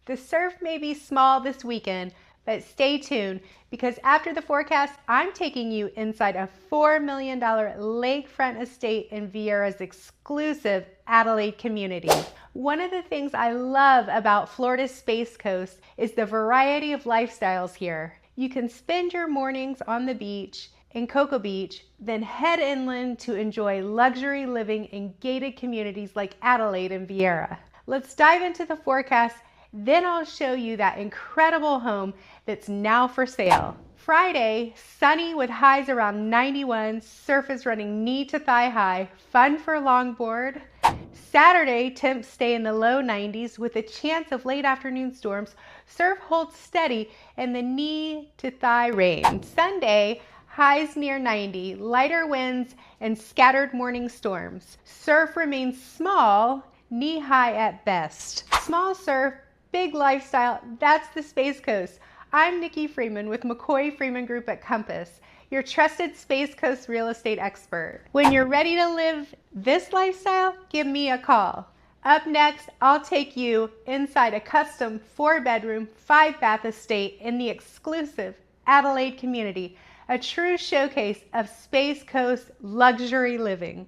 The surf may be small this weekend, but stay tuned because after the forecast, I'm taking you inside a $4 million lakefront estate in Viera's exclusive Adelaide community. One of the things I love about Florida's Space Coast is the variety of lifestyles here. You can spend your mornings on the beach in Cocoa Beach, then head inland to enjoy luxury living in gated communities like Adelaide and Viera. Let's dive into the forecast, then I'll show you that incredible home that's now for sale. Friday, sunny with highs around 91, surf is running knee to thigh high, fun for longboard. Saturday, temps stay in the low 90s with a chance of late afternoon storms. Surf holds steady in the knee to thigh range. Sunday, highs near 90, lighter winds and scattered morning storms. Surf remains small, knee high at best. Small surf, big lifestyle, that's the Space Coast. I'm Nikki Freeman with McCoy Freeman Group at Compass, your trusted Space Coast real estate expert. When you're ready to live this lifestyle, give me a call. Up next, I'll take you inside a custom 4-bedroom, 5-bath estate in the exclusive Adelaide community, a true showcase of Space Coast luxury living.